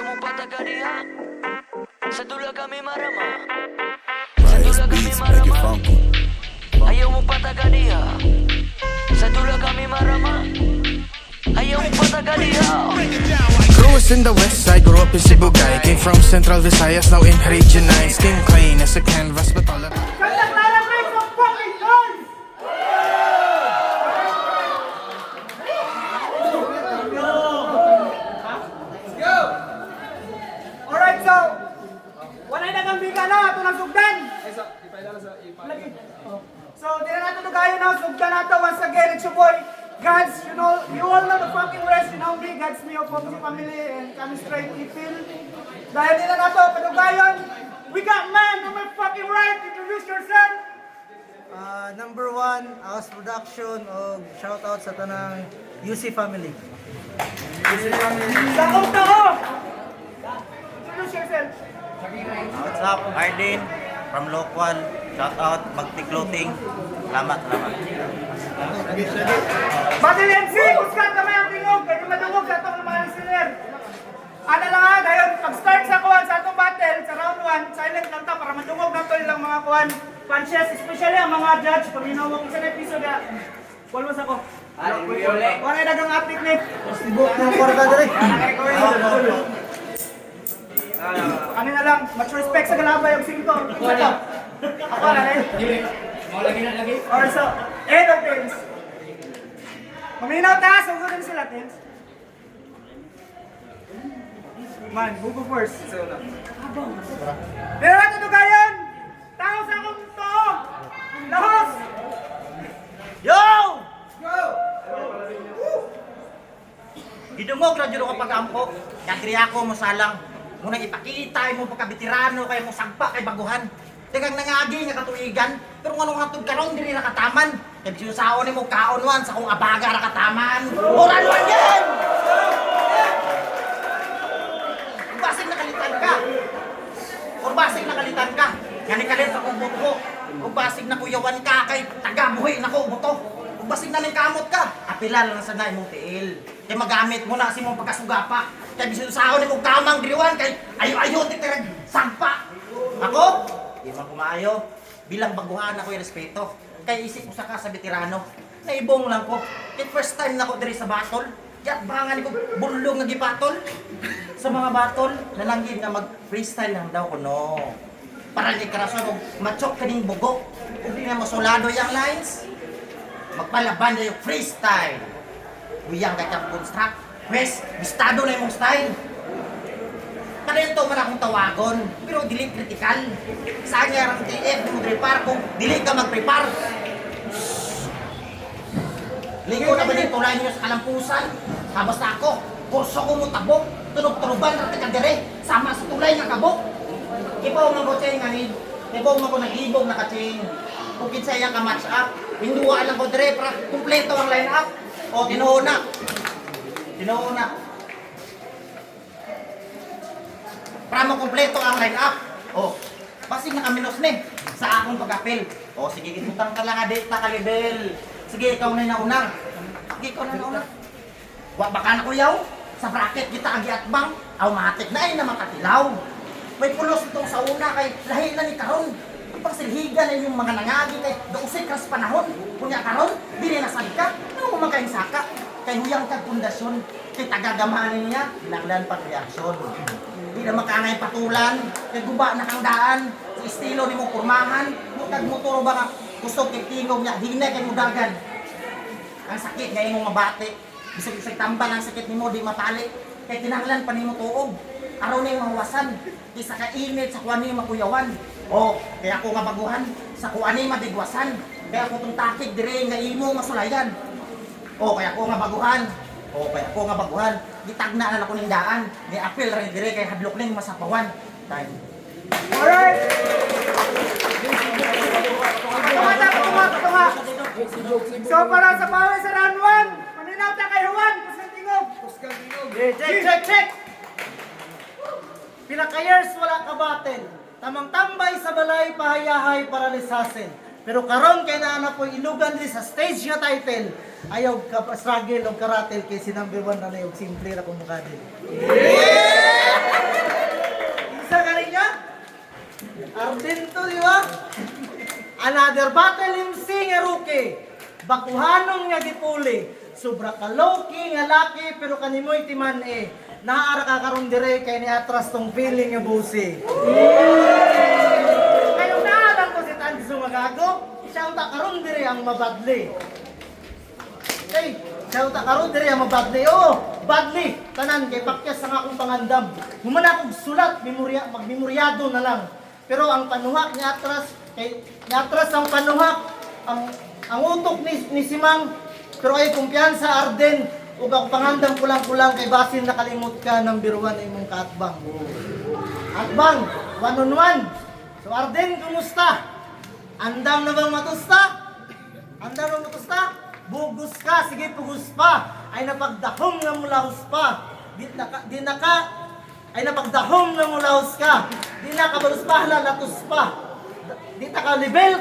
mo pataga diha. Sa dula kami marama. Sa dula kami marama. Ayaw mo pataga diha. Sa dula kami marama. Ayaw mo pataga diha. Grew up in the west side, grew up in Cebu guy. Came from Central Visayas, now in Region 9. Skin clean as a canvas, but all of Alright, so wala na kang bika na, ito ng sugdan. So, di na natin gayon na, sugdan nato. Once again, it's your boy, Gods. You all know the fucking rest. You know me, Gods Mio, Pomsi family, and kami straight ipil. Dahil di na nato, padugayon. We got man, number fucking right. Introduce yourself. Number 1, House Production o shoutout sa tanang UC family. Sakong tao. Introduce yourself. What's up? Arden from Lokwal. Shoutout Magti Clothing. Salamat. Battle MC, kuskan kami ang tingog. Kaya madungog sa itong mga listener. Ano lang ha, dahil pag-start sa kuhan sa itong battle, sa round 1, silent lang ta para madungog na ito ilang mga kuhan. Punches, especially ang mga judge. Pag hinawag isa na episode ha, walwas ako. Wala na dagang update ni. Tibok ng kwarta dali. Kanina lang, much respect sa galabay yung singko. Ako na rin. Or so, end of things. Maminaw ta, sugurin sila, things. Man, bugo first. Pero natin ito gayon! Tao sa akong to! Lahos! Yo! Go! Gidungog na dyan ako pag-ampo. Kagri ako mo salang. Muna ipakita mo pagkabitirano kayo mo sagpa kay baguhan. Tegang nangagi nga katuigan. Pero kung anong hatod karong dili nakataman. Kaya sinusaon ni mo kaonwan sa kung abaga nakataman. Oranwan yan! Basig nakalitan ka. Or basig nakalitan ka. Nga kalit sa kong buto. Kung basig na kuyawan ka kay tagabuhi na ko buto. Kung basig na kamot ka. Apila lang sa na imong tiil. Kaya magamit mo na si mong pagkasugapa. Kaya bisunsaon ni mong kamang diriwan kay ayo-ayo titirag sagpa. Ako? Di man kumayo. Bilang baguhan ako yung respeto. Kaya isip ko sa veterano. Naibong lang ko. Kaya first time na ko diri sa battle. Kaya bangan ko bulong nga gipatol. Sa mga battle, nalanggin nga mag-freestyle lang daw ko, no. Para ni karason kung machok ka ning bugok. Kung di na masolado yung lines, magpalaban na yung freestyle. Uyang ka kang construct. Wes, bistado na yung style. Kanento man akong tawagon, pero dili critical. Saan nga ang TF mo prepare kung dili ka mag-prepare? Lingko na ba dito tulay niyo sa kalampusan? Habas na ako, kurso ko mo tabok. Tunog-tunuban na tikadere, sama sa tulay nga kabok. Ipaw mga botseng nga ni, ipaw mga ko nag-ibog na katsing. Kung kinsaya ka match up, hinduan lang ko dire para kumpleto ang line up. O, tinuho na. Para makumpleto ang line up. O, basig na kaminos ni sa akong pag-apel. O, sige, itutang ka lang nga date na kalibel. Sige, ikaw na nauna. Sige, ikaw na nauna. Wa baka na kuyaw? Sa bracket kita agi atbang, automatic na ay na makatilaw. May pulos itong sa una kay lahi na ni karon. Ipang silhigan na yung mga nangagi kay dausay kas panahon. Kunya karon, dili na sadka. Ano mo makain saka? Kay huyang kag pundasyon. Kay tagagamahanin niya, binanglan pag reaksyon. Di na makangay patulan, kay guba na kang daan. Sa estilo ni mo kurmahan, mutag motor ba nga gusto kay tingog niya, hinay kay mudagan. Ang sakit nga imong mabati. Bisag tambal ang sakit nimo di mapali. Kay kinahanglan pa nimo tuog. Araw na yung mawasan. Kisa ka init sa kuan ni makuyawan. O, kaya ako nga baguhan sa kuan ni madigwasan. Kaya ako tong takig dire nga imo masulayan. O, kaya ako nga baguhan. Gitagna na ako ning daan. Ni apil ra dire kay hadlok ning masapawan. Time. Alright! Tunga. So para sa pawe sa round 1, paminaw ta kay Juan, kusang tingog. Check! Pila ka years wala ka batin. Tamang tambay sa balay pahayahay para lisasin. Pero karon kay naa po ilugan din sa stage nga title. Ayaw ka struggle og karatel kay si number 1 na yung simple ra kung mukha din. Another battle MC nga rookie. Bakuhanon nga gipuli. Sobra ka low-key nga laki pero kanimoy timan naara ka karon dire kay niatras tong feeling nga busi. Kayo naalam ko si Tanso magago. Siya ta karon dire ang mabadli. Hey, siya ta karon dire ang mabadli. Oh, badli tanan kay pakyas ang akong pangandam. Humana kog sulat magmemoryado na lang. Pero ang panuhak niya atras kay niatras ang panuhak ang utok ni Simang pero ay kumpiyansa Arden ug ang pangandam kulang-kulang kay basin nakalimot ka ng biruan imong kaatbang. Atbang, 1-on-1. So Arden, kumusta? Andam na bang matusta? Andam na matusta? Bugos ka, sige pugos pa. Ay napagdahom nga mulahos pa. Di naka ay napagdahom nga mulahos ka. Di nakabalus pa latus pa. Di ta ka level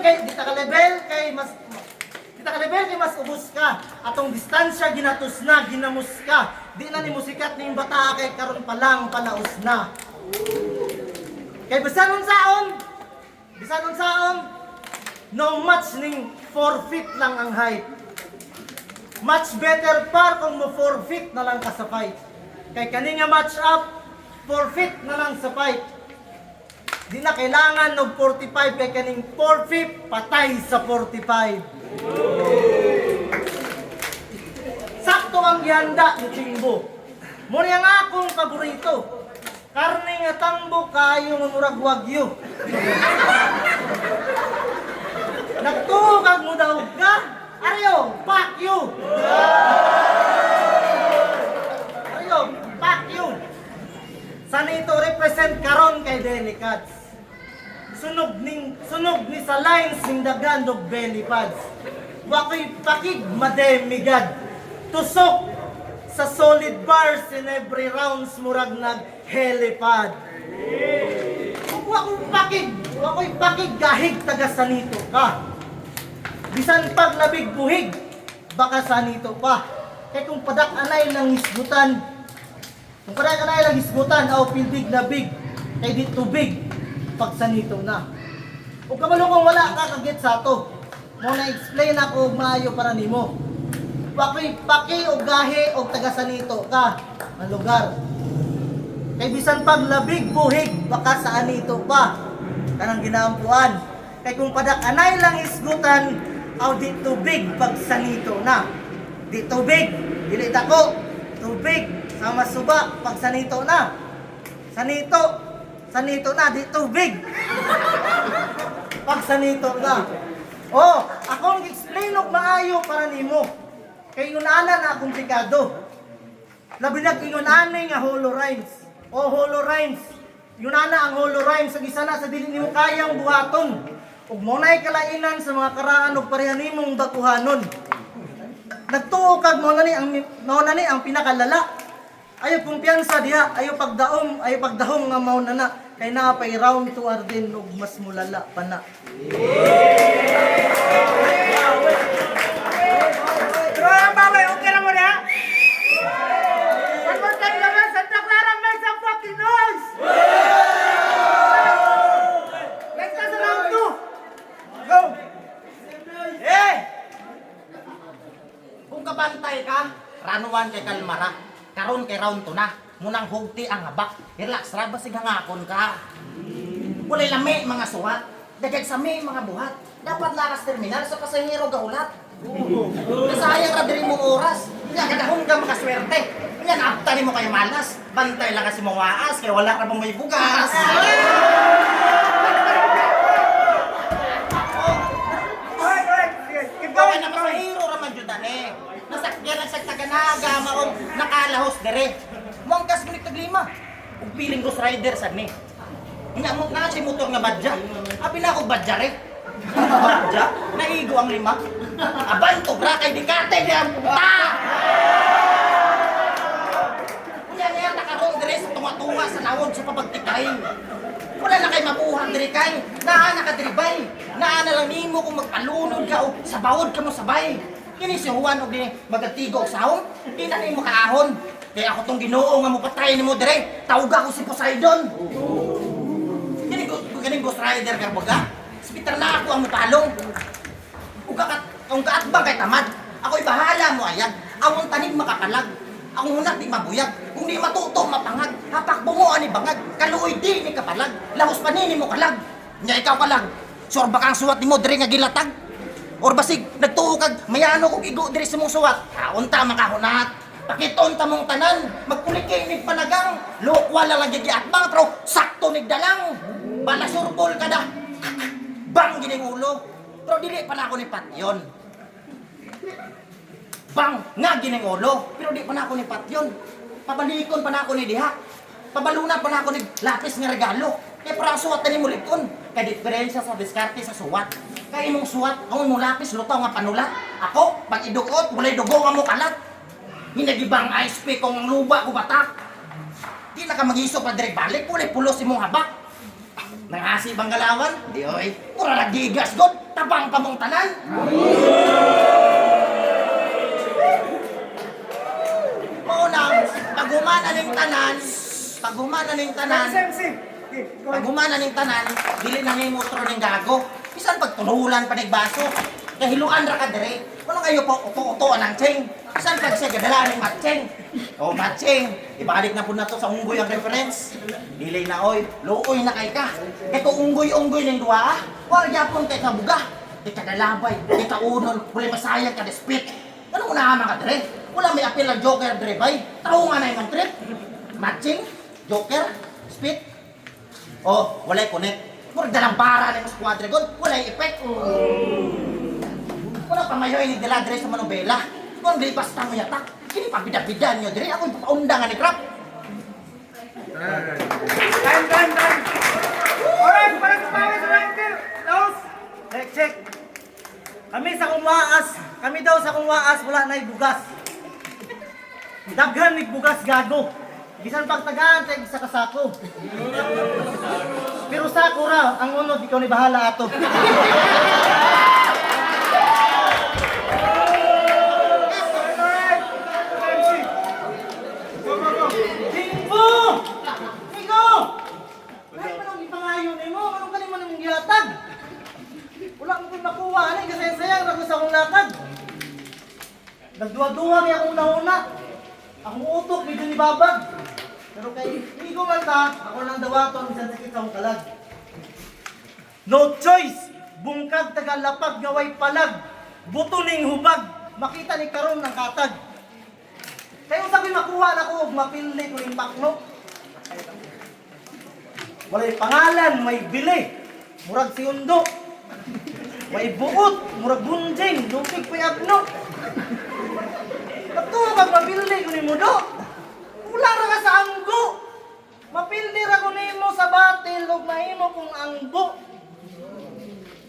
kay mas ubos ka. Atong distansya ginatus na, ginamos ka. Di na ni musikat ning bata kay karon pa lang palaos na. Kay bisanon saon, no match ning 4 feet lang ang height. Much better par kung mo 4 feet na lang ka sa fight. Kay kani nga match up, 4 feet na lang sa fight. Di na kailangan ng 45 kay kaning 4 feet patay sa 45. Sakto ang gihanda ni Chingbo. Muna nga akong paborito. Karne nga tambo kayo nga murag wagyu. Nagtuhog mo daw ka? Aryo, fuck you! Aryo, fuck you! Sanito represent karon kay Delicats. Sunog ni sa lines ning dagandog belly pads. Wakoy pakig mademigad. Tusok sa solid bars in every rounds murag nag helipad. Wakoy pakig gahig taga sanito ka. Bisan pag labig buhig, baka sanito pa. Kay kung padak anay lang hisgutan, aw pildig na big, kay di tubig, pag sanito na. O kabalo kung wala ka kagit sa to, mo na explain ako maayo para nimo. Wakoy paki o gahi o taga sanito ka, ang lugar. Kay bisan pag labig buhig, baka sa anito pa, kanang ginaampuan. Kay kung padak anay lang hisgutan, aw di tubig pag sanito na. Di tubig, dili dako. Tubig sama suba pag sanito na. Sanito na, di tubig. Pag sanito na. Oh, akong explain og maayo para nimo. Kay ingon-ana na komplikado. Labi na ingon-ana nga holo rhymes. Oh, holo rhymes. Yun ana ang holo rhymes sa isa na sa dili nimo kayang buhaton. Ug mo nay kalainan sa mga karaan ug pareha nimong bakuhanon. Nagtuo kag mo na ni ang pinakalala. Ayo kumpiyansa diha, ayo pagdahom nga mao na kay naa pay round to Arden ug mas mulala pa na. Pero ang babay, okay na mo na? One more time naman, Santa Clara, make some fucking noise! Let's go sa round 2! Go! Kung kabantay ka, ranuan kay kalmara. Karon kay round 2 na. Munang hugti ang habak. Relax ra basig hangakon ka. Walay lami mga suwat. Dagag sa may mga buhat. Dapat lakas terminal sa pasahero gaulat. Nasayang ra diri mong oras. Nya kadahon ka makaswerte. Nya naapta nimo kay malas. Bantay lang kasi mong waas kay wala ra bang may bugas. Bawal na pasahero ra man jud ani. Nasakyan ang sagtaganaga maong nakalahos dere. Mongkas minit tag 5. Ug piling ghost rider sad ni. Ina mo na si motor nga badja. Abi na ako badja re. Badja, naigo ang 5. Aban to bra kay dikate di ang puta. Unya takarong dere sa tunga-tunga sa nawod sa papagtikay. Wala na kay mabuhat diri kay. Naa na ka diribay. Naa na lang nimo kung magpalunod ka o sa bawod ka mo sabay. Kini si Juan og ni magatigo og sahom. Di na nimo kaahon. Kaya ako tong Ginoo nga mopatay nimo dire. Tawag ako si Poseidon. Kini ghost rider ka baga. Hospital na ako ang mapalong. Kung kaatbang kay tamad, ako'y bahala mo ayag. Awang tanig makakalag. Ang hunat di mabuyag. Kung di matuto, mapangag. Hapak bungoan ni bangag. Kaluoy di ni kapalag. Lahos panini mo kalag. Nya ikaw kalag. Sure ba kang suwat ni mo diri nga gilatag? Or basig, nagtuo kag mayano kog igo diri sa mong suwat. Kaunta makahunat. Pakiton ta mong tanan. Magkulikay ni panagang. Lukwala lang gigi atbang pero sakto ni dalang. Bala surbol ka da. Bang gining ulo. Pero dili pa na ako ni patyon. Bang nga gining ulo. Pero di pa na ako ni patyon. Pabalikon pa na ako ni diha. Pabaluna pa na ako ni lapis nga regalo. Kaya parang suwat na ni mo likon. Kaya diferensya sa diskarte sa suwat. Kaya imong suwat, ang mo lapis, lutaw nga panulat. Ako, pag idukot, walay dugo nga mo kalat. Hinagibang ISP kung luba ko batak. Di na ka mag-iso pa direk balik, walay pulos imong habak. Nangasi bang galawan? Di oy, pura nagdigas god, tabang ka mong tanan. Maunang, pag humana ning tanan, pag humana ning tanan, dili na ning motro ning gago. Bisan pag tululan pa ning baso, kahiluan ra ka dire. Kuno kayo po uto-utoan ang cheng. Bisan pag siya gadala ning matcheng. O matcheng, ibalik na po na to sa unggoy ang reference. Dili na oy, luoy na kay ka. Ito unggoy-unggoy ning duwa, wala gyapon kay kabuga. Di ka dalabay, di ka unon, wala masayang ka despit. Ano unahan ka dire? Wala may apil ang joker dire bay. Tao nga na yung trip. Matching, joker, spit. Oh, walay connect. Puro dalang para na yung squadron, walay effect. Wala pa mayoy ni dala dire sa manobela. Kung di basta mo yatak, kini pa bida-bidan nyo dire. Ako ipapaunda nga ni Crap. Time. Alright, para sa pawis sa rifle. Close. Check. Kami daw sa kumwaas, wala na bugas. Daghan ni bugas gago. Bisan pagtagaan tayo sa kasako. Pero sako ra, ang unod, ikaw ni bahala ato. Jingbo! Ikaw! Ay, manong ipangayo ni mo, manong ka naman ang gilatag. Wala mo kong nakuha, kasi sayang na ko sa akong lakad. Nagduwa-duwa niya akong nauna. Akong utok, medyo ni babag. Pero kay Igo man ta, ako lang dawaton, isang sakit sa akong kalag. No choice! Bungkag tagalapag gaway palag. Buto ning hubag, makita ni karon ng katag. Kaya usap yung makuha na ko, mapili ko yung pakno. Walay pangalan, may bili. Murag si Undo. May buot, murag bunjing, lupig ko'y agno. Katulog mapili ko ni Mudo. Wala ra ka sa anggo. Mapili ra ko ni mo sa batil, huwag mahimo kong anggo.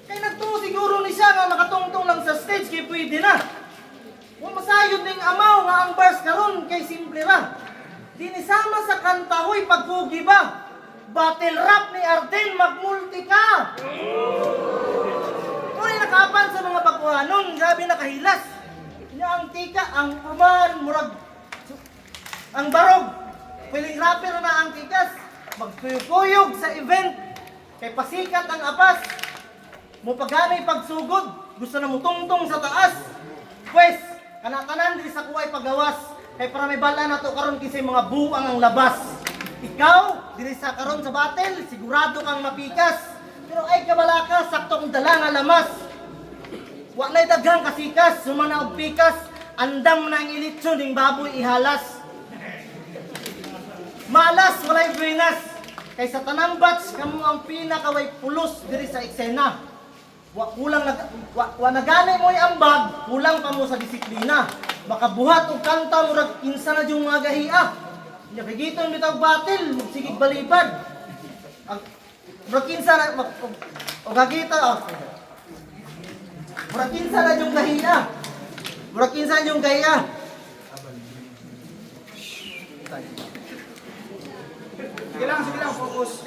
Kaya nagtuo siguro ni siya nga nakatungtong lang sa stage, kaya pwede na. Kung masayod ning amaw nga ang bars karon kay simple ra. Dinisama sa kanta, hoy pagpugi ba? Battle rap ni Arden, magmulti ka! Kung nakapan sa mga pagkuhanon, grabe nakahilas. Ang tika, ang uman, murag, ang barog. Piling rapper na ang tikas. Magkuyog sa event. Kay pasikat ang apas. Mupaganay pagsugod. Gusto na mo tungtong sa taas. Pwes, kanakanan din sa kuway pagawas. Kay para may bala na to karon kisay mga buang ang labas. Ikaw, diri sa karon sa battle, sigurado kang mapikas. Pero ay kabala ka, sakto kong dala nga lamas. Wa na'y daghang kasikas, sumana og pikas, andam na ang ilitsyo ning baboy ihalas. Malas, walay buenas. Kay sa tanang batch, kamo ang pinakaway pulos diri sa eksena. Wa nagani mo'y ambag, kulang pa mo sa disiplina. Makabuhat og kanta murag kinsa na yung mga gahiya. Nabigiton bitaw batil, magsigig balibad. Murag kinsa na og gagita. Murag kinsa na yung gahiya. Murag kinsa yung gahiya. Sige lang, focus.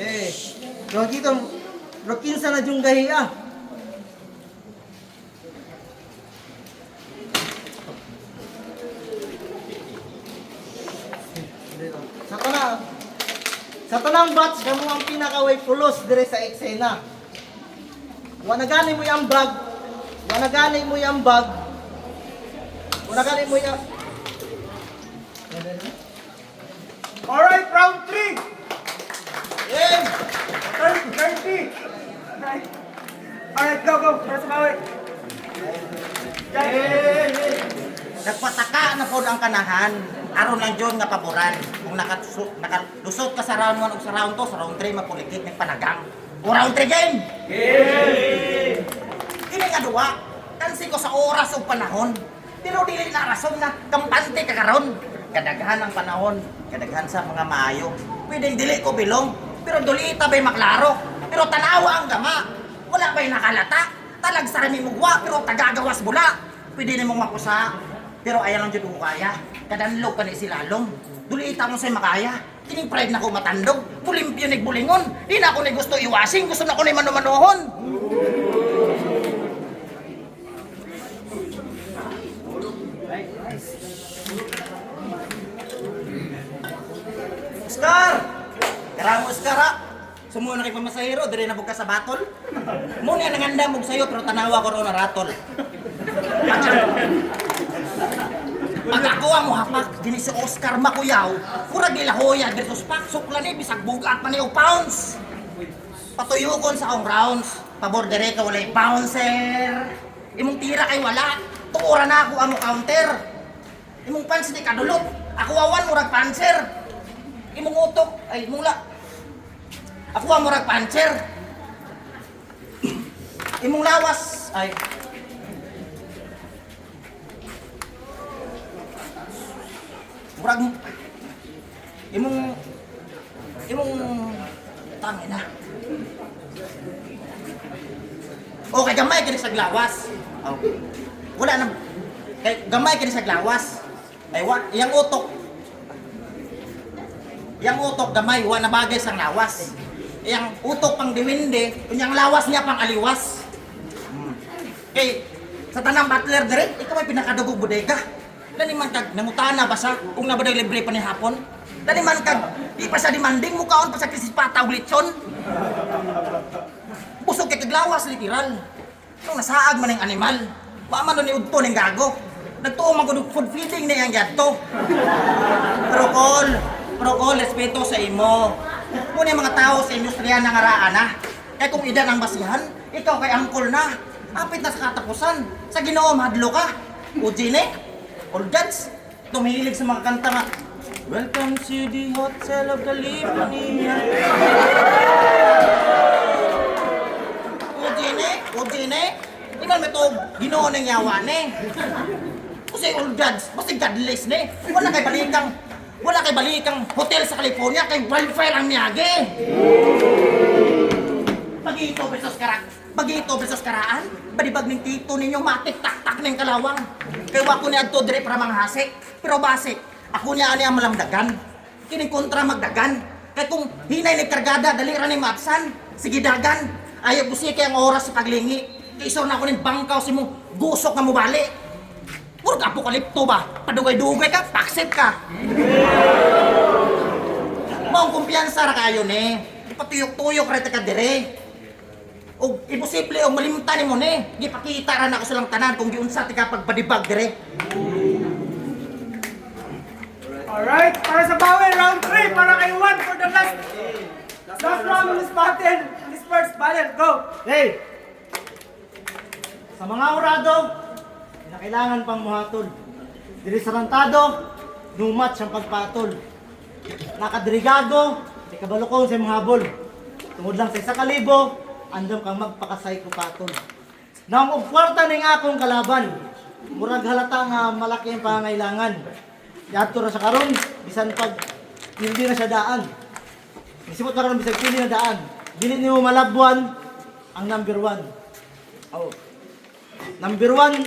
Murag kita, murag kinsa na yung gahiya. Sa tanang batch, kamo ang pinakaway pulos dire sa eksena. Wala gani mo yung bag. Wala gani mo yung bag. Wala gani mo yung... Alright, round 3. Game! 30. Alright, go. Para sa bawi. Nagpataka na po ang kanahan. Aron lang John nga paboran. Kung nakalusot ka sa round 1 o sa round 2, sa round 3, mapulikit ng panagang. O round 3 game! Kini nga duwa, kansi ko sa oras o panahon. Pero dili na rason na kampante ka karon. Kadaghan ang panahon, kadaghan sa mga maayo. Pwedeng dili ko bilong, pero dulita ba'y maklaro. Pero tanawa ang gama, wala ba'y nakalata. Talag sa rami mugwa, pero tagagawas bula. Pwede nimong makusa, pero ayaw lang dyan ko kaya. Kadanlog ka ni silalong, dulita mo sa'y makaya. Kining pride na ko matandog, bulimpyo nagbulingon. Di na ako ni gusto iwasing, gusto na ako ni manumanuhon. Oscar! Karamo Oscar ha! Sumuha na kay pamasahero, dire na buka sa batol. Muna nanganda mong sayo, pero tanawa ko ron na ratol. Pag ako ang muhapak, dini si Oscar makuyaw, kurag nila hoya, dito spak, sukla ni, bisag bugat pa ni o pounds. Patuyukon sa akong rounds, pabor dire ka walay bouncer. Imong tira kay wala, tuura na ako amo counter. Imong pants ni kadulot, ako awan murag panser. Imong utok, ay mula. Ako ang murag panser. Imong lawas, ay. Murag, imong tangin na. Okay, gamay kini sa glawas. Oh. Wala na. Kay gamay kini sa glawas. Ay wa, yang utok. Yang utok gamay, wa na bagay sang lawas. Yang utok pang diwinde, kunyang lawas niya pang aliwas. Kay sa tanang butler dire, ikaw may pinakadugog bodega. Dani man kag nangutana ba sa kung nabaday libre pa ni hapon? Dani man kag di pa sa demanding mukaon pa sa krisis pata ug litson. Busog kay kaglawas literal. Nung nasaag man ang animal, wa man ni udto ning gago. Nagtuo man gud food feeding ni ang yadto. Pero kol, respeto sa imo. Muna yung mga tao sa industriya na ngaraan na. Kaya kung idan ang basihan, ikaw kay angkol na. Apit na sa katapusan. Sa Ginoo madlo ka. Ujine, all gods, tumihilig sa mga kanta nga. Welcome to the Hotel of California. Ujine, iman may ito, Ginoo ng yawa ne. Kasi all gods, basta godless ne. Wala kay balikang hotel sa California, kay wildfire ang miyagi. Bagito versus karaan, badibag ng tito ninyo matik-tak-tak ng kalawang. Kaya wako ni adto dire para manghasik, pero base, ako niya ani ang malamdagan. Kining kontra magdagan. Kaya kung hinay ni kargada, dali ra ni mapsan, sige dagan. Ayaw ko siya kay ang oras sa paglingi. Kaya isaw na ako ng bangkaw si mo, gusok na mo bali. Puro ka apokalipto ba? Padugay-dugay ka, paksit ka. Maong kumpiyansa ra kayo ni. Ipatuyok-tuyok ra ka dire. O imposible o malimtan mo ni. Gipakita ra na ako sa lang tanan kung giunsa ti ka pagpadibag dire. Alright, para sa bawi, round 3. Para kay Juan for the last round of this battle. This first battle, go. Hey! Sa mga orado, na kailangan pang muhatol. Diri sa rantado, numat siyang pagpatol. Nakadrigago, di kabalukong sa mga habol. Tungod lang sa 1,000, andam kang magpakasay ko patol. Nang ugkwarta ning akong kalaban, murag halata nga malaki ang pangailangan. Yadto ra sa karon, bisan pag hindi na siya daan. Isipot karon bisag pili na daan. Dili nimo malabwan ang number 1. Oh. Number one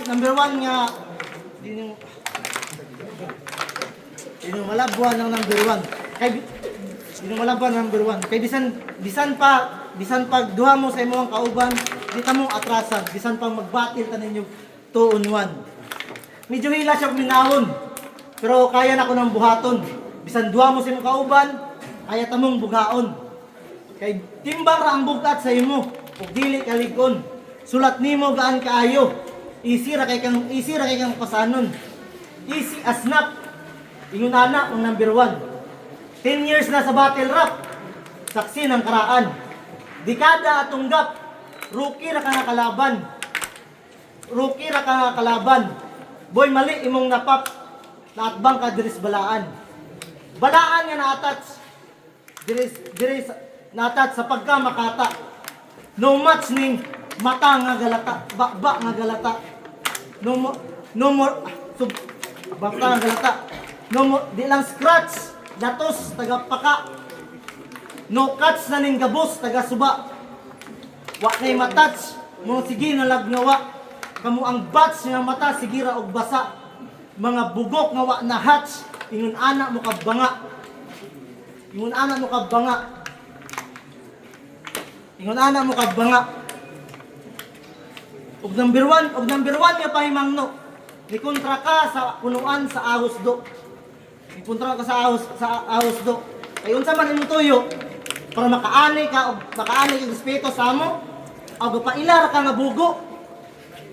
nga di nimo malabwan ang number 1. Kay di nimo malabwan ang number 1. Kay bisan pag duha mo sa imong kauban, di ta mo atrasan. Bisan pang magbatil ta ninyo 2 on 1. Medyo hila siya minahon. Pero kaya na ko ng buhaton. Bisan duha mo sa imong kauban, kaya ta mong bughaon. Kay timbang ra ang bugat sa imo, ug dili kalig-on. Sulat nimo gaan kaayo. Easy ra kay kang pasanon. Easy as nap. Ingon ana ang number 1. 10 years na sa battle rap. Saksi ng karaan. Dekada atong gap. Rookie ra ka nga kalaban. Rookie ra ka nga kalaban. Boy mali imong napap. Naatbang ka diris balaan. Balaan nga na-attach. Diris na-attach sa pagka makata. No match ning mata nga galata, bakba nga galata. No more baka nga galata. No more di lang scratch, datos taga paka. No cuts na ning gabos taga suba. Wa kay matouch, mo sige nalagnawa. Kamo ang bats nga mata sigira og basa. Mga bugok nga wa na hatch, ingon ana mo kabanga. Ingon ana mo kabanga. Ingon ana mo kabanga. Og number 1 nga pahimangno. Ni kontra ka sa punuan sa ahos do. Ni kontra ka sa ahos do. Kay unsa man imong tuyo para makaani ka respeto sa amo. Og gapailara ka nga bugo.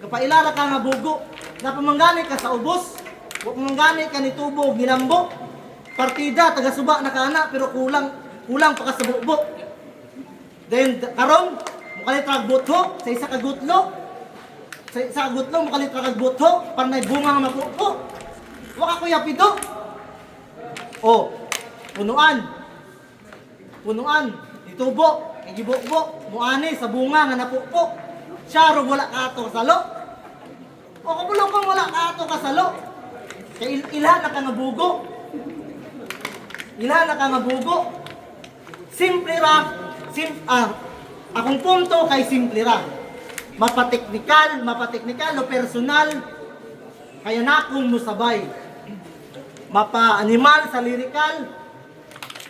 Gapailara ka nga bugo. Napamangani ka sa ubos. Wa mangani ka ni tubo og gilambo. Partida taga suba na kana pero kulang pa ka sa bubo. Then karon mukalitrag butho sa isa ka gutlo. Sa gutlo mukalitrag butho para may bunga nga mapupo. Wa ka kuya pido. Oh, punuan. Itubo, igibo-bo, muani sa bunga nga napupo. Siya ro wala ka ato kasalo. O kabulo kang wala ka ato kasalo. Kay ilha na ka nga bugo. Simple ra, akong punto kay simple ra. Mapateknikal, o personal, kaya na akong musabay. Mapa-animal sa lirikal,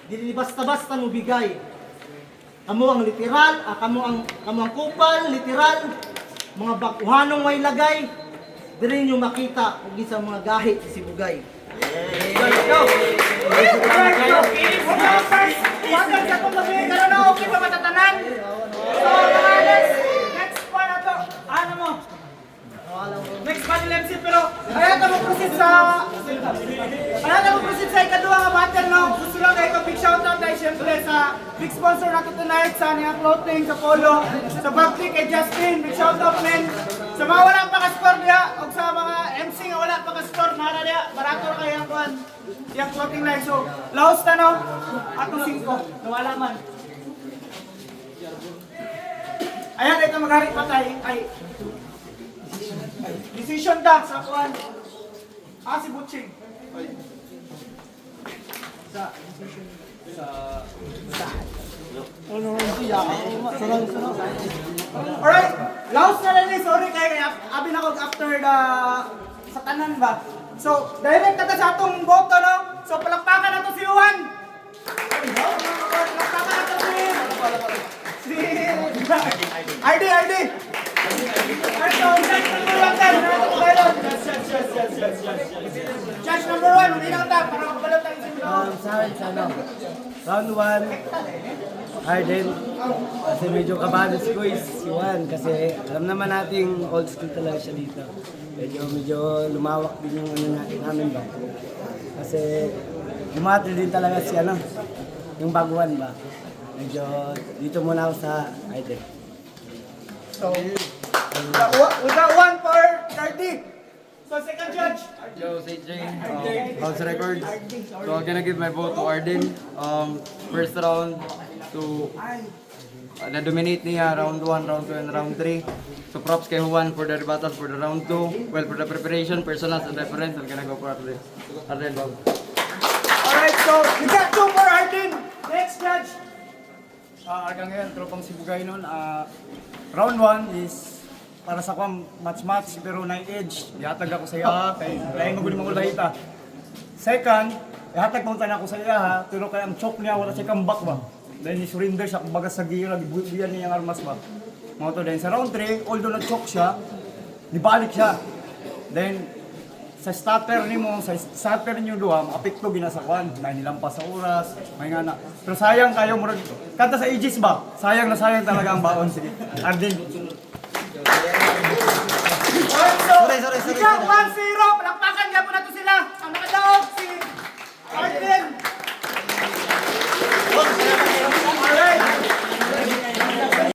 dili basta-basta mo bigay. Kamo ang literal, kamo ang kupal, literal, mga bakuhanong way lagay, dili nyo makita kung isang mga gahi si Bugay. Let's go! Wagan sa kong gabi, gano'n na okay pa matatanan? So, next one na to. Ano mo? Next panel MC, pero ayaw na mo proceed sa ikaduha nga battle, no? Gusto lang kayo big shoutout dahil syempre sa big sponsor na to tonight, sa Nia Clothing, sa Polo, sa Bagti kay Justin, big shoutout men. Sa mga wala pa ka-score niya, o sa mga MC nga wala pa ka-score, mahara niya, barato na kayo yung clothing line. So, laos na no, atong 5, nawala man. Ayan, ito maghari patay, ay, decision da sa kuan. Si Butching. Alright, laos na rin sorry kay abi na ko after the sa tanan ba. So, direct kata sa atong boto no. So palakpakan na to si Juan. Palakpakan na to si RD. Judge number 1, hindi na kita para magbalot tayo sa Round 1, Arden. Kasi medyo kabado si Juan kasi alam naman nating old school talaga siya dito. Medyo lumawak din yung namin ba. Kasi lumatil din talaga si yung baguhan ba. Medyo dito muna ako sa Arden. So, we got 1 for 30. So, second judge. Yo, St. Jane, House Records. So I'm gonna give my vote to Arden. First round to na-dominate niya round 1, round 2, and round 3. So props kay Juan for the rebuttal for the round 2. Well, for the preparation, personals, and reference, I'm gonna go for Arden. Arden, Bob. Alright, so we got 2 for Arden. Next judge. Argang ngayon, tropang si Bugay nun. Round 1 is para sa kong match-match pero na-edge. Ihatag ako sa iya, kay lain maguling mga ulahita. Second, ihatag punta na ako sa iya, pero kaya ang choke niya, wala siya comeback ba. Dahil ni-surrender siya, kumbaga sa gira, gibuyan niya yung armas ba. Mga to, then sa round 3, although na-choke siya, nibalik siya. Then, sa starter ni mo, sa starter niyo duha, apekto ginasakwan. May nilampas sa oras, may nga na. Pero sayang kayo, kanta sa Aegis ba? Sayang na sayang talaga ang baon. Sige, Arden. Sorry. Ikaw 1-0.